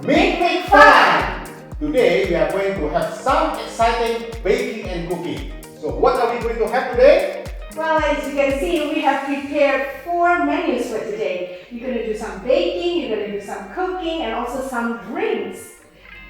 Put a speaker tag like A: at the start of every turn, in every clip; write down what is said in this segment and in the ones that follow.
A: Midweek Fun! Today we are going to have some exciting baking and cooking. So what are we going to have today?
B: Well, as you can see, we have prepared 4 menus for today. You're going to do some baking, you're going to do some cooking, and also some drinks.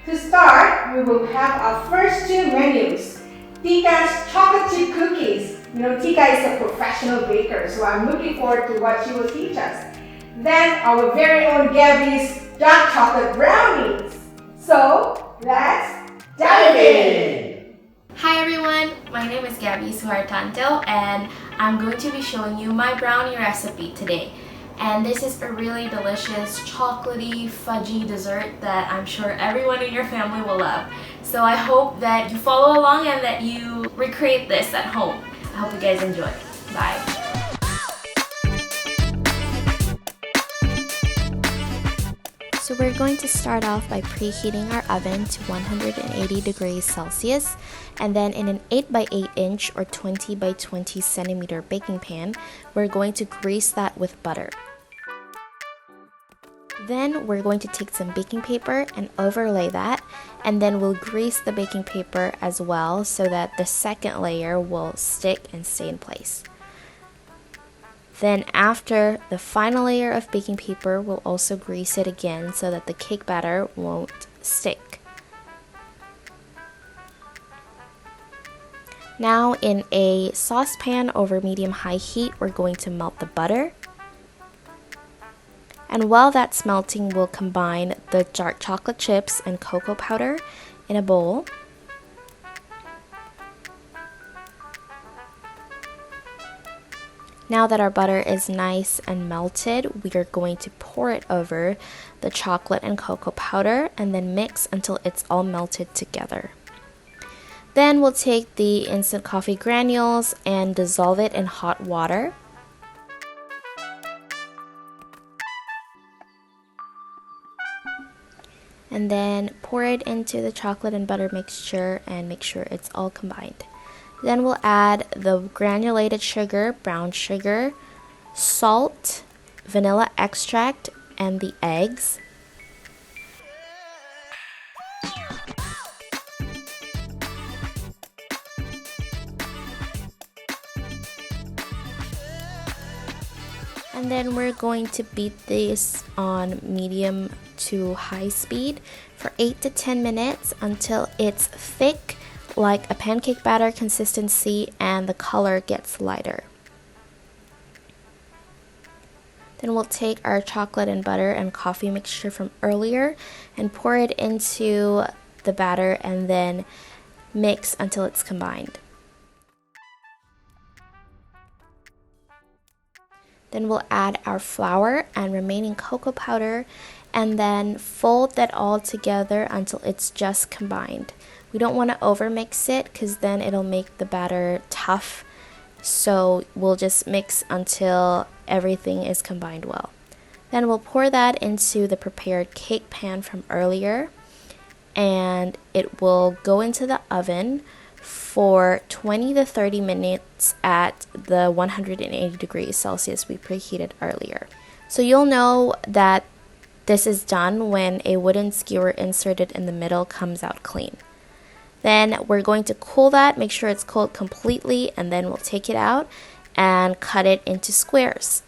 B: To start, we will have our first 2 menus. Tika's chocolate chip cookies. You know, Tika is a professional baker, so I'm looking forward to what she will teach us. Then our very own Gaby's dark chocolate brownies. So, let's dive in!
C: Hi everyone, my name is Gaby Suhartanto and I'm going to be showing you my brownie recipe today. And this is a really delicious chocolatey, fudgy dessert that I'm sure everyone in your family will love. So I hope that you follow along and that you recreate this at home. I hope you guys enjoy. Bye!
D: So we're going to start off by preheating our oven to 180 degrees Celsius, and then in an 8x8 inch or 20 by 20 centimeter baking pan, we're going to grease that with butter. Then we're going to take some baking paper and overlay that, and then we'll grease the baking paper as well so that the second layer will stick and stay in place. Then after the final layer of baking paper, we'll also grease it again so that the cake batter won't stick. Now in a saucepan over medium-high heat, we're going to melt the butter. And while that's melting, we'll combine the dark chocolate chips and cocoa powder in a bowl. Now that our butter is nice and melted, we are going to pour it over the chocolate and cocoa powder and then mix until it's all melted together. Then we'll take the instant coffee granules and dissolve it in hot water. And then pour it into the chocolate and butter mixture and make sure it's all combined. Then we'll add the granulated sugar, brown sugar, salt, vanilla extract, and the eggs. And then we're going to beat this on medium to high speed for 8 to 10 minutes until it's thick like a pancake batter consistency and the color gets lighter. Then we'll take our chocolate and butter and coffee mixture from earlier and pour it into the batter and then mix until it's combined. Then we'll add our flour and remaining cocoa powder and then fold that all together until it's just combined. We don't want to overmix it because then it'll make the batter tough. So we'll just mix until everything is combined well. Then we'll pour that into the prepared cake pan from earlier and it will go into the oven for 20 to 30 minutes at the 180 degrees Celsius we preheated earlier. So you'll know that this is done when a wooden skewer inserted in the middle comes out clean. Then we're going to cool that, make sure it's cooled completely, and then we'll take it out and cut it into squares.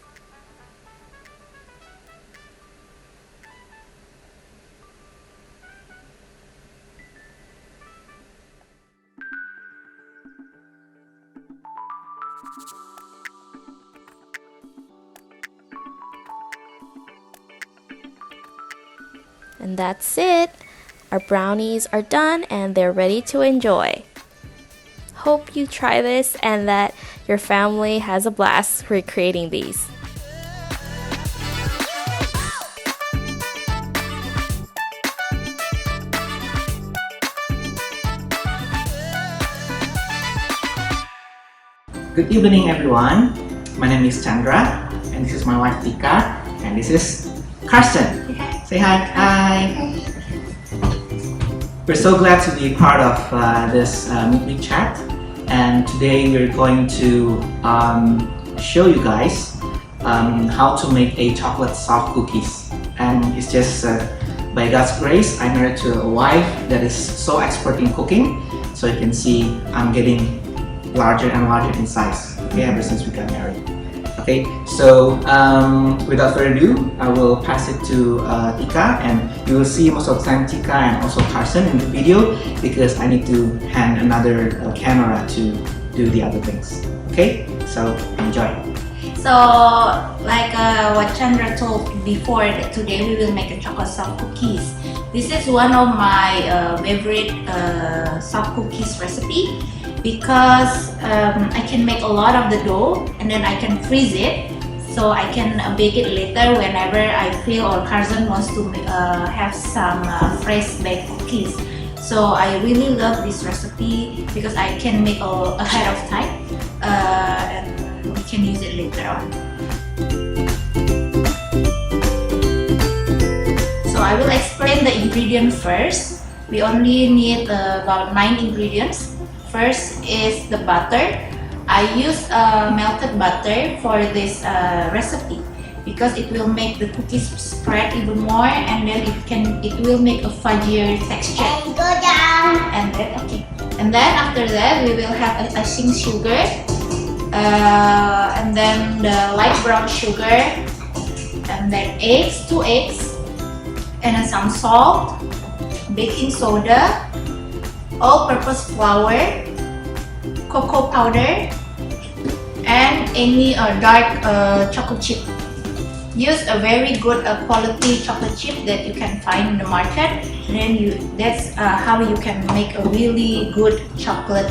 D: And that's it. Our brownies are done and they're ready to enjoy. Hope you try this and that your family has a blast recreating these.
E: Good evening everyone. My name is Chandra and this is my wife Tika and this is Karsten. Say hi. Hi. We're so glad to be part of this Midweek Chat, and today we're going to show you guys how to make a chocolate soft cookies. And it's just by God's grace, I married to a wife that is so expert in cooking. So you can see I'm getting larger and larger in size, okay, ever since we got married. Okay, so without further ado, I will pass it to Tika, and you will see most of the time Tika and also Carson in the video because I need to hand another camera to do the other things. Okay, so enjoy.
F: So, like what Chandra told before, that today we will make a chocolate soft cookies. This is one of my favorite soft cookies recipe because I can make a lot of the dough and then I can freeze it, so I can bake it later whenever I feel or Carson wants to have some fresh baked cookies. So I really love this recipe because I can make ahead of time and we can use it later on. So I will explain the ingredients first. We only need about 9 ingredients. First is the butter. I use melted butter for this recipe because it will make the cookies spread even more, and then it will make a fudgier texture. And go down. And then after that we will have icing sugar, and then the light brown sugar, and then eggs, 2 eggs, and then some salt, baking soda, all-purpose flour, cocoa powder, and any dark chocolate chip. Use a very good quality chocolate chip that you can find in the market. And then that's how you can make a really good chocolate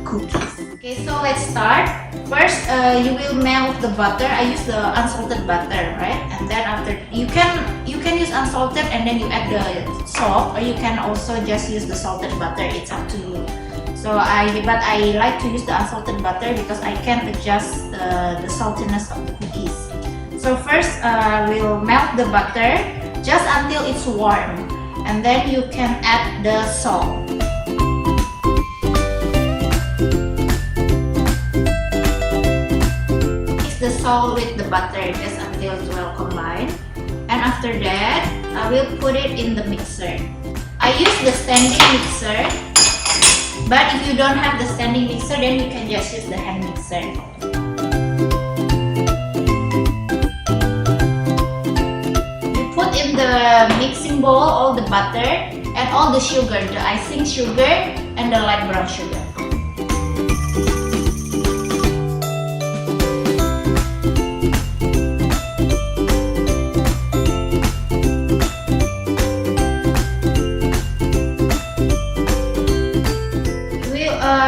F: cookies. Okay, so let's start. First, you will melt the butter. I use the unsalted butter, right? And then after you can use unsalted and then you add the salt, or you can also just use the salted butter. It's up to you. So I like to use the unsalted butter because I can adjust the saltiness of the cookies. So first, we'll melt the butter just until it's warm, and then you can add the salt. Mix the salt with the butter just until it's well combined, and after that, I will put it in the mixer. I use the standing mixer, but if you don't have the standing mixer, then you can just use the hand mixer. In the mixing bowl all the butter and all the sugar, the icing sugar and the light brown sugar.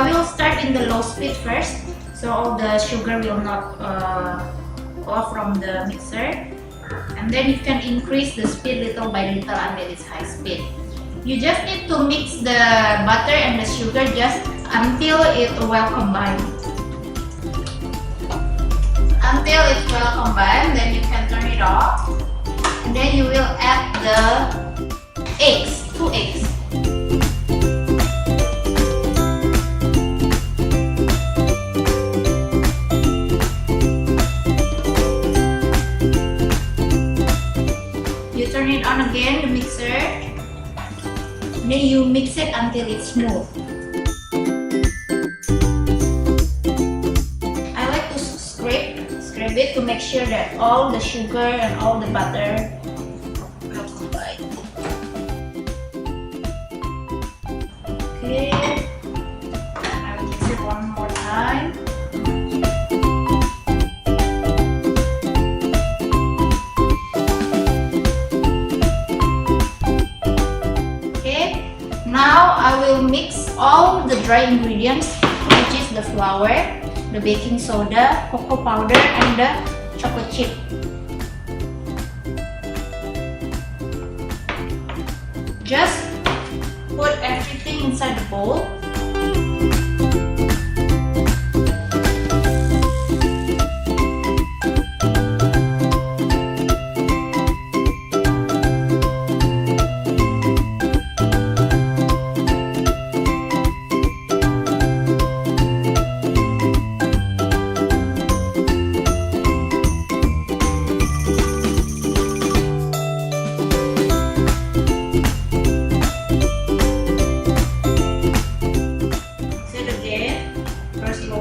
F: We'll start in the low speed first, so all the sugar will not go off from the mixer. And then you can increase the speed little by little until it's high speed. You just need to mix the butter and the sugar just until it's well combined. Until it's well combined, then you can turn it off. And then you will add the eggs, 2 eggs. Turn it on again, the mixer, and then you mix it until it's smooth. I like to scrape it to make sure that all the sugar and all the butter will combine. Okay, I will mix it one more time. Now I will mix all the dry ingredients, which is the flour, the baking soda, cocoa powder, and the chocolate chip. Just put everything inside the bowl.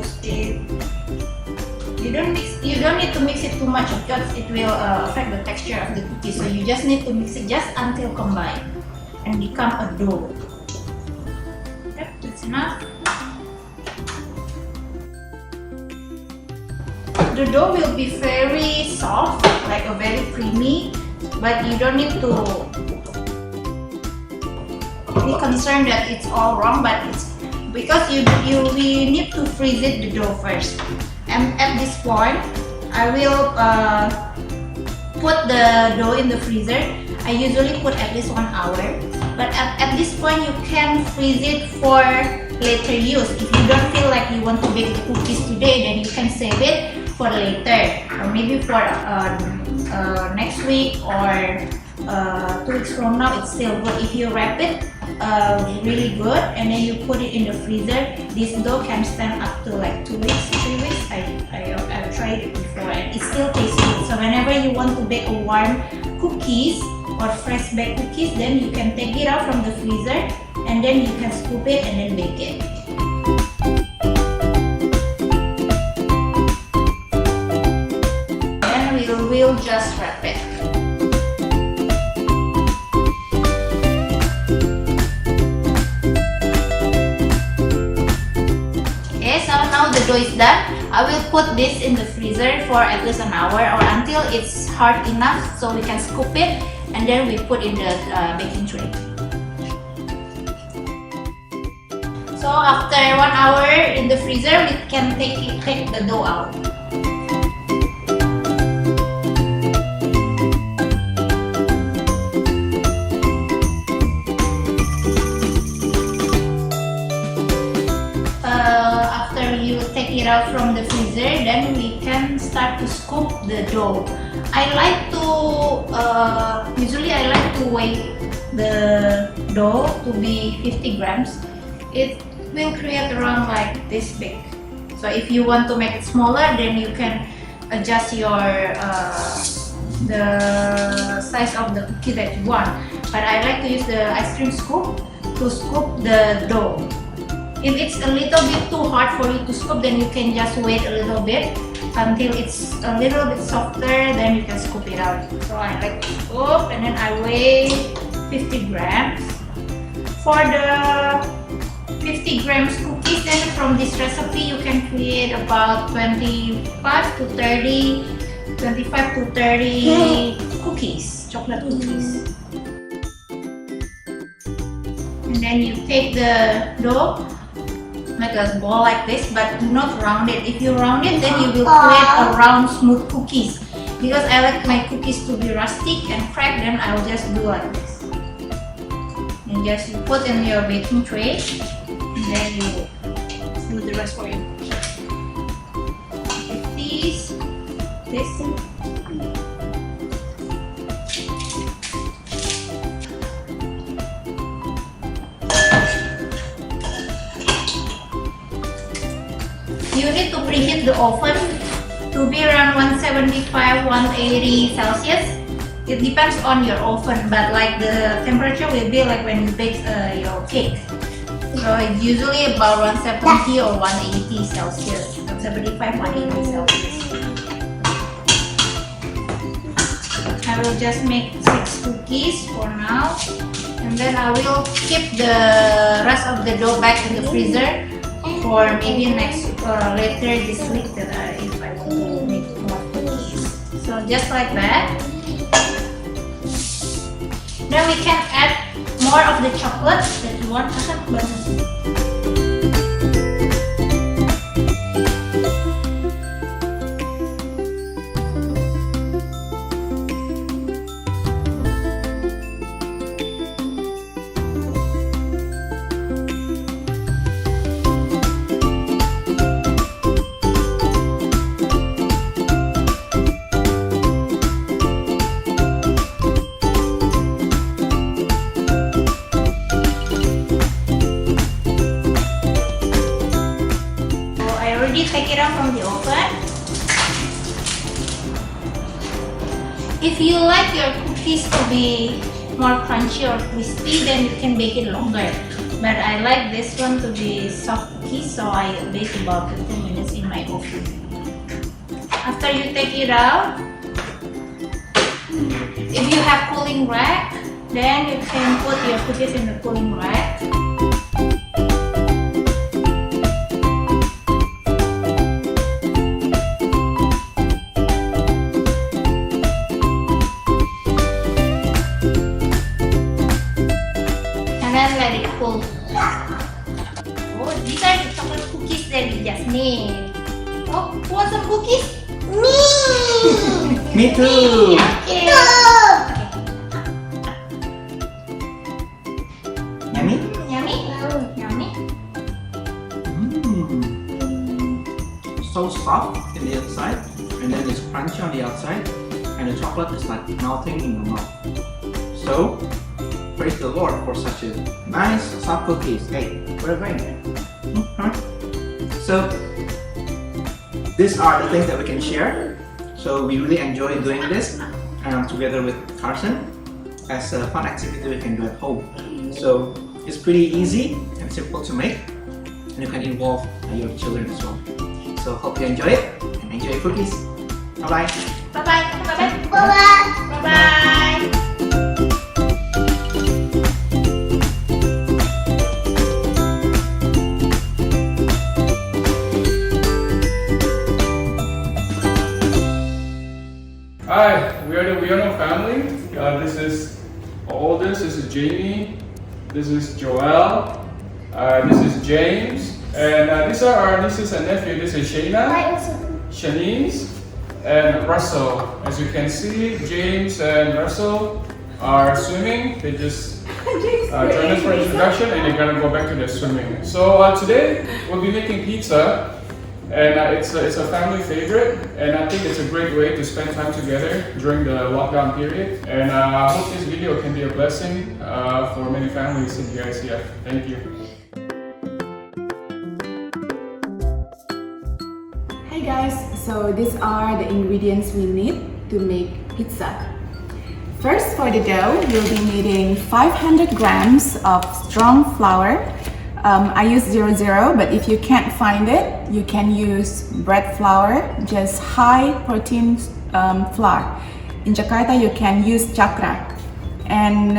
F: stiff. You don't need to mix it too much because it will affect the texture of the cookie. So you just need to mix it just until combined and become a dough. Yep, that's enough. The dough will be very soft, like a very creamy, but you don't need to be concerned that it's all wrong, but it's because we need to freeze it, the dough first. And at this point, I will put the dough in the freezer. I usually put at least 1 hour, but at this point you can freeze it for later use. If you don't feel like you want to bake the cookies today, then you can save it for later, or maybe for next week or 2 weeks from now. It's still good if you wrap it really good and then you put it in the freezer. This dough can stand up to like 2 weeks, 3 weeks. I've tried it before and it still tastes good. So whenever you want to bake a warm cookies or fresh baked cookies, then you can take it out from the freezer and then you can scoop it and then bake it. Then we'll just wrap it. Now the dough is done. I will put this in the freezer for at least an hour or until it's hard enough so we can scoop it and then we put in the baking tray. So after 1 hour in the freezer, we can take the dough out. It out from the freezer, then we can start to scoop the dough. Usually I like to weigh the dough to be 50 grams. It will create around like this big. So if you want to make it smaller, then you can adjust your the size of the cookie that you want. But I like to use the ice cream scoop to scoop the dough. If it's a little bit too hard for you to scoop, then you can just wait a little bit until it's a little bit softer, then you can scoop it out. So I like to scoop and then I weigh 50 grams. For the 50 grams cookies, then from this recipe you can create about 25 to 30 cookies, chocolate cookies. And then you take the dough, make a ball like this, but do not round it. If you round it, then you will create a round smooth cookies. Because I like my cookies to be rustic and cracked, then I will just do like this. And just you put in your baking tray, and then you do the rest for you. Like this. You need to preheat the oven to be around 175-180 Celsius. It depends on your oven, but like the temperature will be like when you bake your cake. So it's usually about 170 or 180 Celsius. 175-180 Celsius. I will just make 6 cookies for now, and then I will keep the rest of the dough back in the freezer for maybe later this week that if I want to make more cookies. So just like that. Then we can add more of the chocolate that you want. Take it out from the oven. If you like your cookies to be more crunchy or crispy, then you can bake it longer. But I like this one to be soft cookies, so I bake about 15 minutes. make cookie. After you take it out, if you have cooling rack, then you can put your cookies in the cooling rack. And then let it cool. Oh, these are the chocolate cookies that we just made. Oh, who want some cookies? Me!
E: Me too!
F: Okay.
E: Yummy?
F: Yummy? Yummy?
E: So soft in the inside, and then it's crunchy on the outside, and the chocolate is like melting in your mouth. So, praise the Lord for such a nice soft cookies. Hey, we're going there. So, these are the things that we can share. So we really enjoy doing this together with Carson as a fun activity we can do at home. So it's pretty easy and simple to make, and you can involve your children as well. So hope you enjoy it and enjoy cookies. Bye bye.
F: Bye bye. Bye bye. Bye bye. Bye bye.
G: Hi, we are the Wiono family. This is oldest, this is Jamie, this is Joel, this is James, and these are our nieces and nephew. This is Shayna, Shanice, and Russell. As you can see, James and Russell are swimming. They just joined us for introduction and they're gonna go back to their swimming. So today we'll be making pizza. And it's a family favorite, and I think it's a great way to spend time together during the lockdown period. And I hope this video can be a blessing for many families in the ICF. Thank you.
H: Hi guys, so these are the ingredients we need to make pizza. First, for the dough, you'll be needing 500 grams of strong flour. I use 00, but if you can't find it, you can use bread flour, just high protein flour. In Jakarta, you can use chakra. And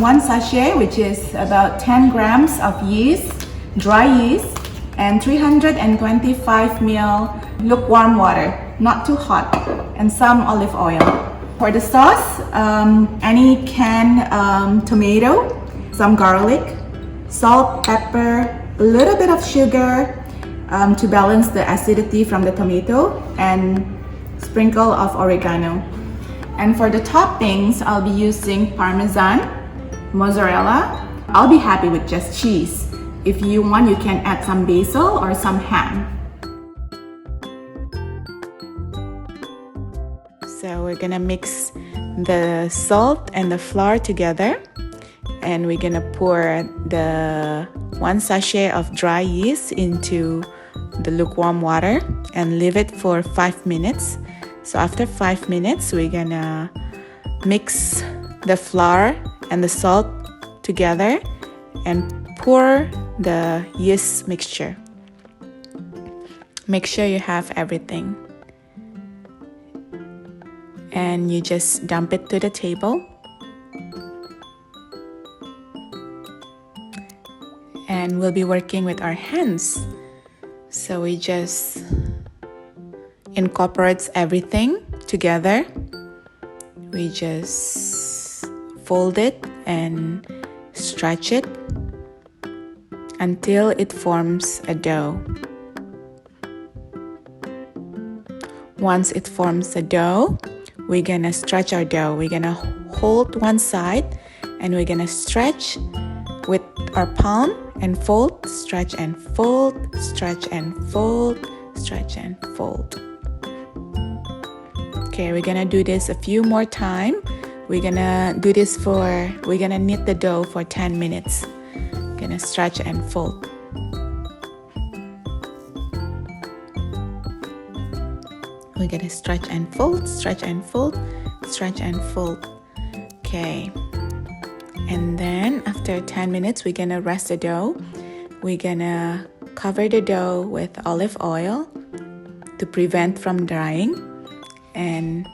H: one sachet, which is about 10 grams of yeast, dry yeast, and 325 ml lukewarm water, not too hot, and some olive oil. For the sauce, any canned tomato, some garlic, salt, pepper, a little bit of sugar to balance the acidity from the tomato, and sprinkle of oregano. And for the toppings, I'll be using parmesan, mozzarella. I'll be happy with just cheese. If you want, you can add some basil or some ham. So we're gonna mix the salt and the flour together. And we're gonna pour the 1 sachet of dry yeast into the lukewarm water and leave it for 5 minutes. So after 5 minutes, we're gonna mix the flour and the salt together and pour the yeast mixture. Make sure you have everything. And you just dump it to the table. And we'll be working with our hands. So we just incorporate everything together. We just fold it and stretch it until it forms a dough. Once it forms a dough, we're gonna stretch our dough. We're gonna hold one side and we're gonna stretch with our palm and fold, stretch and fold, stretch and fold, stretch and fold. Okay, we're gonna do this a few more times. We're gonna knit the dough for 10 minutes. Gonna stretch and fold. We're gonna stretch and fold, stretch and fold, stretch and fold. Okay. And then after 10 minutes, we're gonna rest the dough. We're gonna cover the dough with olive oil to prevent from drying, and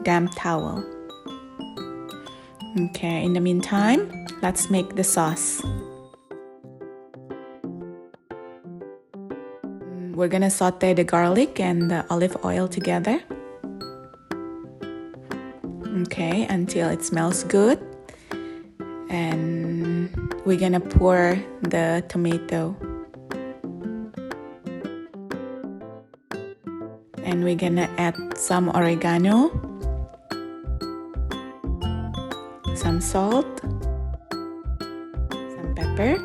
H: damp towel. Okay, in the meantime, let's make the sauce. We're gonna saute the garlic and the olive oil together. Okay, until it smells good. And we're gonna pour the tomato. And we're gonna add some oregano, some salt, some pepper,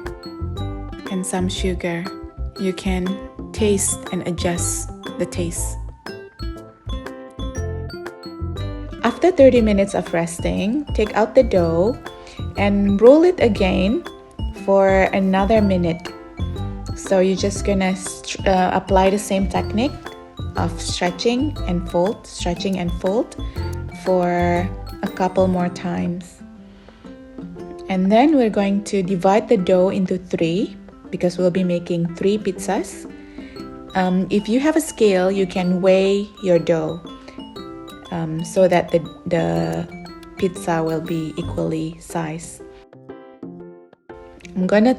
H: and some sugar. You can taste and adjust the taste. After 30 minutes of resting, take out the dough and roll it again for another minute. So you're just gonna apply the same technique of stretching and fold for a couple more times. And then we're going to divide the dough into 3 because we'll be making 3 pizzas. If you have a scale, you can weigh your dough so that the pizza will be equally sized. I'm gonna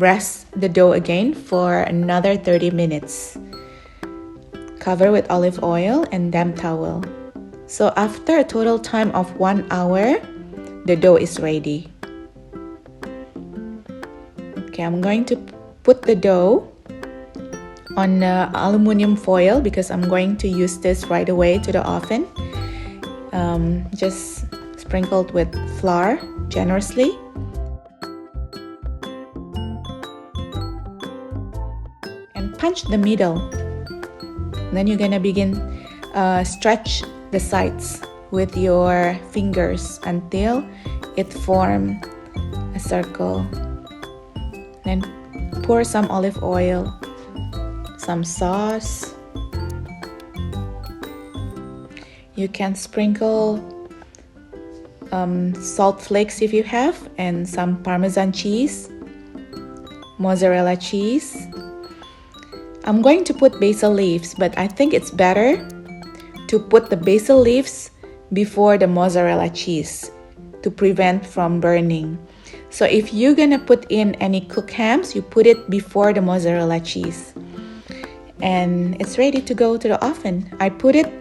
H: rest the dough again for another 30 minutes. Cover with olive oil and damp towel. So after a total time of 1 hour, the dough is ready. Okay, I'm going to put the dough on aluminum foil because I'm going to use this right away to the oven. Just sprinkled with flour generously. And punch the middle. Then you're gonna begin stretch the sides with your fingers until it forms a circle. Then pour some olive oil, some sauce. You can sprinkle salt flakes if you have, and some Parmesan cheese, mozzarella cheese. I'm going to put basil leaves, but I think it's better to put the basil leaves before the mozzarella cheese to prevent from burning. So if you're gonna put in any cooked hams, you put it before the mozzarella cheese. And it's ready to go to the oven. I put it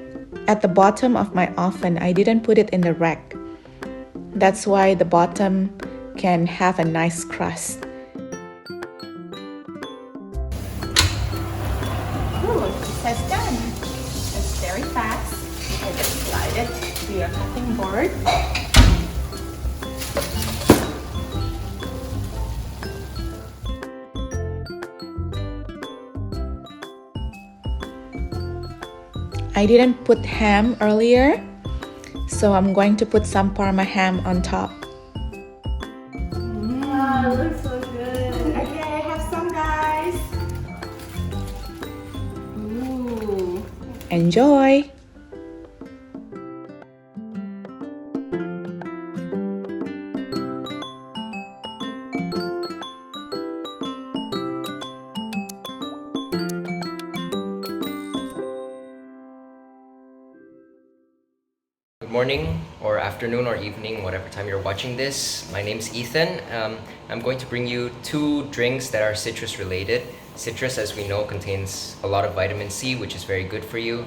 H: at the bottom of my oven. I didn't put it in the rack. That's why the bottom can have a nice crust. That's done. It's very fast. I just slide it to your cutting board. I didn't put ham earlier, so I'm going to put some Parma ham on top.
B: Wow, it looks so good. Okay, have some, guys. Ooh.
H: Enjoy!
I: Good morning or afternoon or evening, whatever time you're watching this. My name's Ethan. I'm going to bring you 2 drinks that are citrus related. Citrus, as we know, contains a lot of vitamin C, which is very good for you.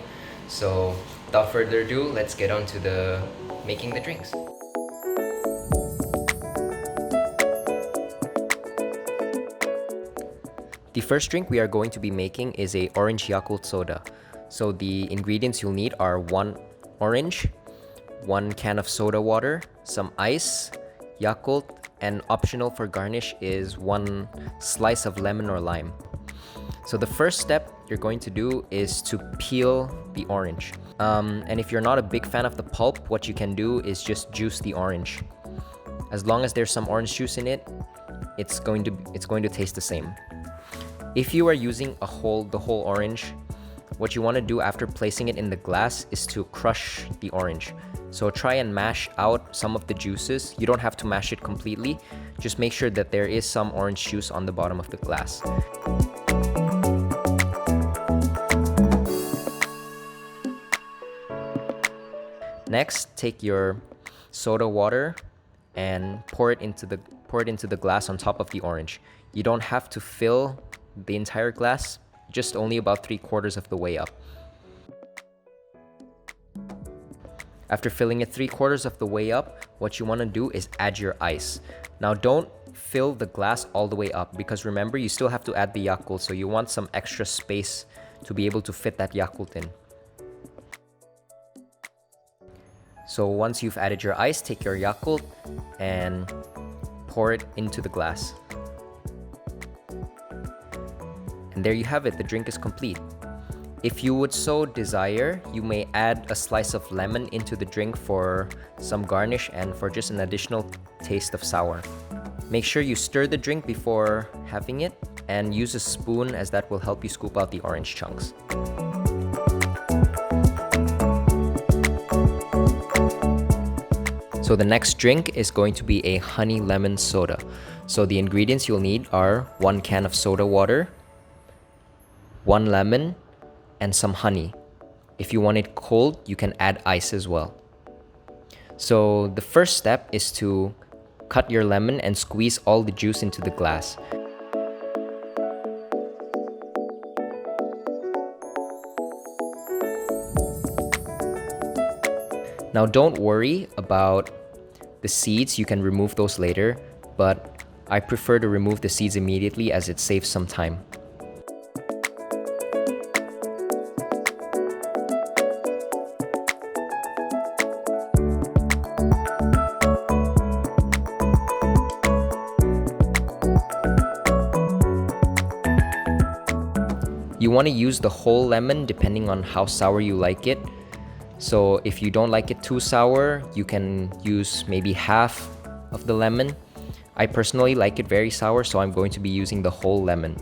I: So without further ado, let's get on to making the drinks. The first drink we are going to be making is a orange Yakult soda. So the ingredients you'll need are 1 orange, 1 can of soda water, some ice, Yakult, and optional for garnish is 1 slice of lemon or lime. So the first step you're going to do is to peel the orange. And if you're not a big fan of the pulp, what you can do is just juice the orange. As long as there's some orange juice in it, it's going to taste the same. If you are using the whole orange, what you want to do after placing it in the glass is to crush the orange. So try and mash out some of the juices. You don't have to mash it completely. Just make sure that there is some orange juice on the bottom of the glass. Next, take your soda water and pour it into the glass on top of the orange. You don't have to fill the entire glass, just only about 3/4 of the way up. After filling it 3/4 of the way up, what you want to do is add your ice. Now don't fill the glass all the way up because remember, you still have to add the Yakult, so you want some extra space to be able to fit that Yakult in. So once you've added your ice, take your Yakult and pour it into the glass. And there you have it, the drink is complete. If you would so desire, you may add a slice of lemon into the drink for some garnish and for just an additional taste of sour. Make sure you stir the drink before having it and use a spoon as that will help you scoop out the orange chunks. So the next drink is going to be a honey lemon soda. So the ingredients you'll need are 1 can of soda water, 1 lemon, and some honey. If you want it cold, you can add ice as well. So the first step is to cut your lemon and squeeze all the juice into the glass. Now don't worry about the seeds, you can remove those later, but I prefer to remove the seeds immediately as it saves some time. You want to use the whole lemon depending on how sour you like it. So if you don't like it too sour, you can use maybe half of the lemon. I personally like it very sour, so I'm going to be using the whole lemon.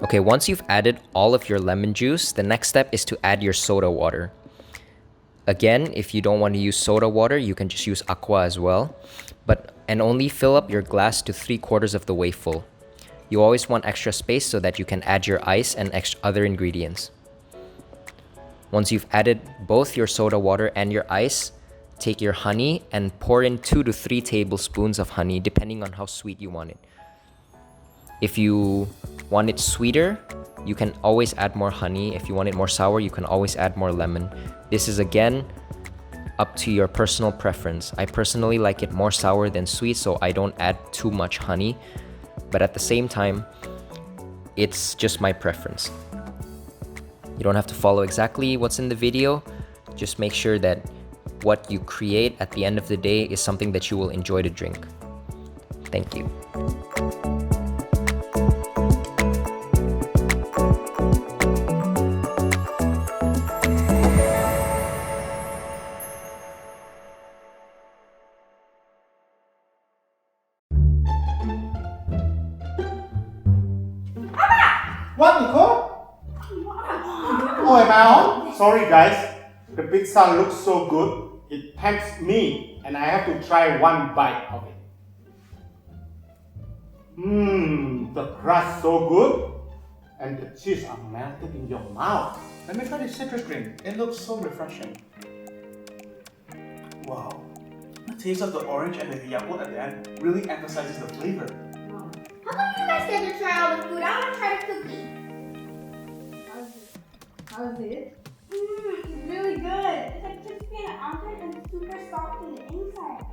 I: Okay, once you've added all of your lemon juice, the next step is to add your soda water. Again, if you don't want to use soda water, you can just use aqua as well, and only fill up your glass to 3/4 of the way full. You always want extra space so that you can add your ice and other ingredients. Once you've added both your soda water and your ice, take your honey and pour in 2 to 3 tablespoons of honey, depending on how sweet you want it. If you want it sweeter, you can always add more honey. If you want it more sour, you can always add more lemon. This is again up to your personal preference. I personally like it more sour than sweet, so I don't add too much honey. But at the same time, it's just my preference. You don't have to follow exactly what's in the video. Just make sure that what you create at the end of the day is something that you will enjoy to drink. Thank you.
A: What, Nico? Oh, am I on? Sorry guys, the pizza looks so good. It tempts me and I have to try one bite of it. The crust so good and the cheese are melted in your mouth.
J: Let me try the citrus drink. It looks so refreshing. Wow. The taste of the orange and the Yakult at the end really emphasizes the flavor.
K: How come you guys get to try all the food? I want to try the cookie.
B: How's it?
K: It's really good. It's like crispy on the outside and super soft on the inside.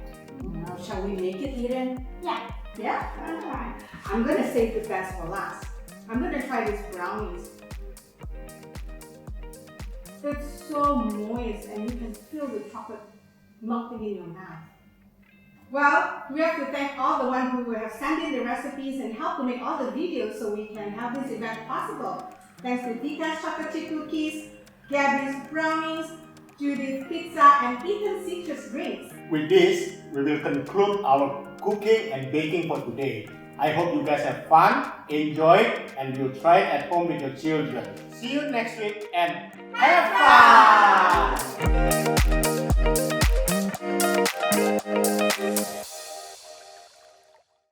B: Now, shall we make it, Eden?
K: Yeah.
B: Yeah?
K: Alright.
B: I'm gonna save the best for last. I'm gonna try these brownies. It's so moist and you can feel the chocolate melting in your mouth. Well, we have to thank all the ones who have sent in the recipes and helped to make all the videos so we can have this event possible. Thanks to Tika's chocolate chip cookies, Gaby's brownies, Judith's pizza, and Ethan's citrus drinks.
A: With this, we will conclude our cooking and baking for today. I hope you guys have fun, enjoy, and you'll try it at home with your children. See you next week and have fun!